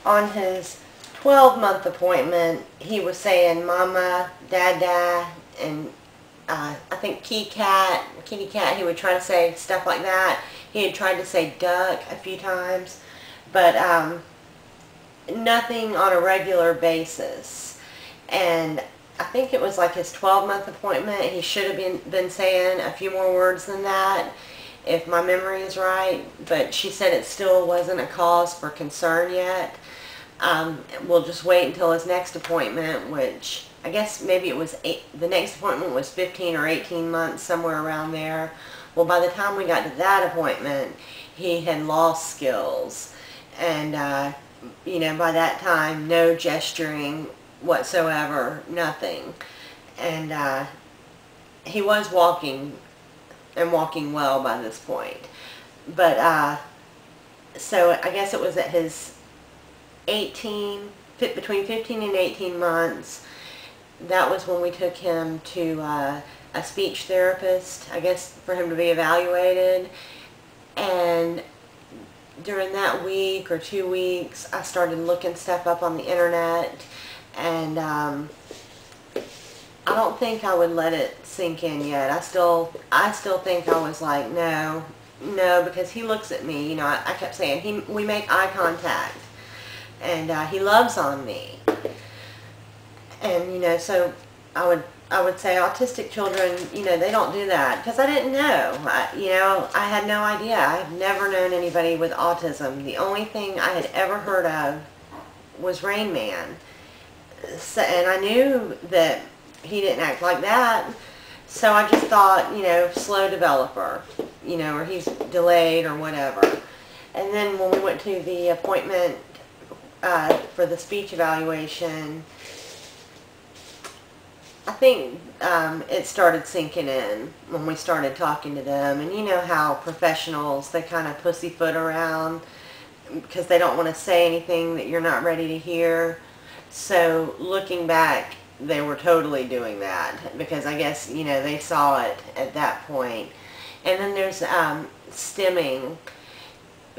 on his 12-month appointment, he was saying mama, dada, and I think kitty cat, he would try to say stuff like that. He had tried to say duck a few times, but nothing on a regular basis. And I think it was like his 12-month appointment. He should have been saying a few more words than that, if my memory is right. But she said it still wasn't a cause for concern yet. We'll just wait until his next appointment, which I guess maybe it was the next appointment was 15 or 18 months, somewhere around there. Well, by the time we got to that appointment, he had lost skills. And, you know, by that time, no gesturing whatsoever, nothing. And he was walking, and walking well by this point. But so I guess it was at his between 15 and 18 months, that was when we took him to a speech therapist, I guess, for him to be evaluated. And during that week or 2 weeks, I started looking stuff up on the internet, and I don't think I would let it sink in yet. I still think I was like, no, because he looks at me, you know, I kept saying, we make eye contact, and he loves on me. And, you know, so I would say autistic children, you know, they don't do that, because I didn't know. You know, I had no idea. I've never known anybody with autism. The only thing I had ever heard of was Rain Man. So, and I knew that he didn't act like that, so I just thought, you know, slow developer, you know, or he's delayed or whatever. And then when we went to the appointment for the speech evaluation, I think it started sinking in when we started talking to them. And you know how professionals, they kind of pussyfoot around because they don't want to say anything that you're not ready to hear. So looking back, they were totally doing that, because I guess, you know, they saw it at that point. And then there's stimming.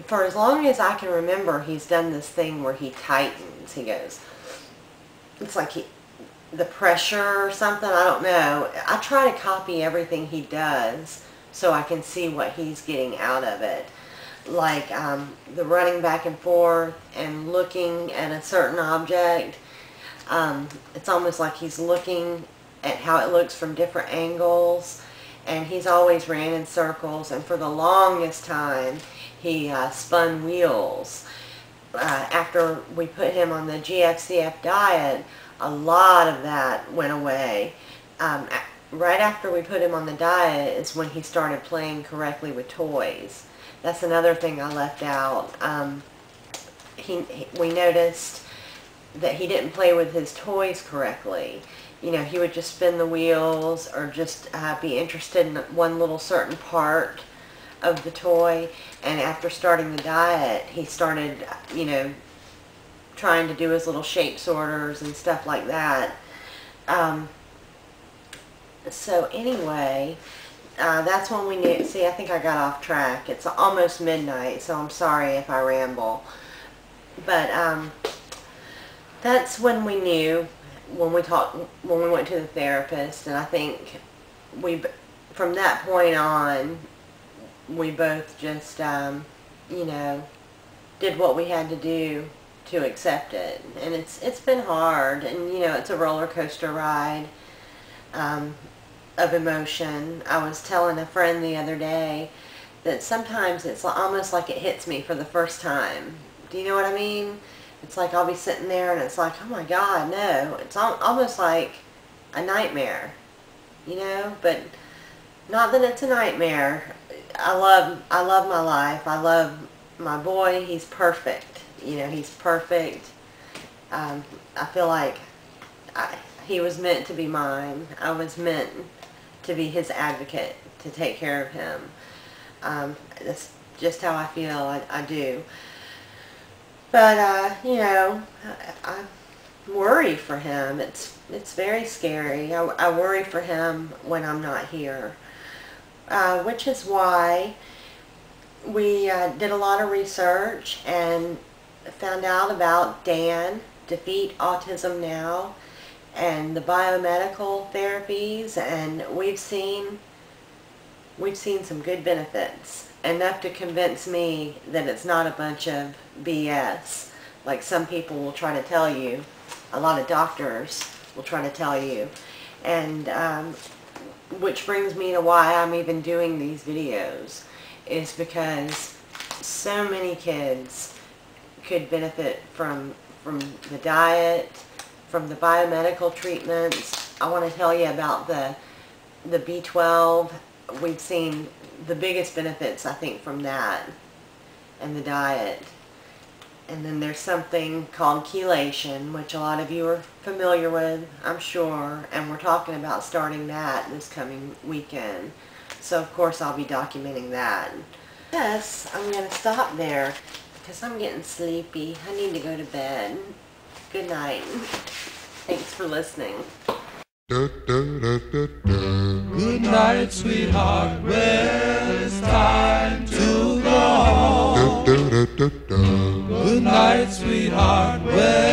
For as long as I can remember, he's done this thing where he tightens. He goes, it's like the pressure or something, I don't know. I try to copy everything he does so I can see what he's getting out of it. Like the running back and forth and looking at a certain object. It's almost like he's looking at how it looks from different angles, and he's always ran in circles, and for the longest time he spun wheels. After we put him on the GFCF diet, a lot of that went away. Right after we put him on the diet is when he started playing correctly with toys. That's another thing I left out. We noticed that he didn't play with his toys correctly. You know, he would just spin the wheels or just be interested in one little certain part of the toy. And after starting the diet, he started, you know, trying to do his little shape sorters and stuff like that. So anyway, that's when we knew. See, I think I got off track. It's almost midnight, so I'm sorry if I ramble. But that's when we knew, when we went to the therapist. And I think from that point on, we both just, you know, did what we had to do to accept it. And it's been hard, and you know, it's a roller coaster ride of emotion. I was telling a friend the other day that sometimes it's almost like it hits me for the first time. Do you know what I mean? It's like I'll be sitting there and it's like, oh my God, no. It's almost like a nightmare, you know? But not that it's a nightmare. I love my life. I love my boy. He's perfect. You know, he's perfect. I feel like he was meant to be mine. I was meant to be his advocate, to take care of him. That's just how I feel. I do. But, you know, I worry for him. It's very scary. I worry for him when I'm not here. Which is why we did a lot of research, and found out about Dan, Defeat Autism Now, and the biomedical therapies, and we've seen some good benefits, enough to convince me that it's not a bunch of BS like some people will try to tell you. A lot of doctors will try to tell you, and which brings me to why I'm even doing these videos, is because so many kids could benefit from the diet, from the biomedical treatments. I want to tell you about the B12. We've seen the biggest benefits, I think, from that and the diet. And then there's something called chelation, which a lot of you are familiar with, I'm sure, and we're talking about starting that this coming weekend. So of course I'll be documenting that. Yes, I'm going to stop there because I'm getting sleepy. I need to go to bed. Good night. Thanks for listening. Good night, sweetheart. Well, it's time to go. Good night, sweetheart. Well,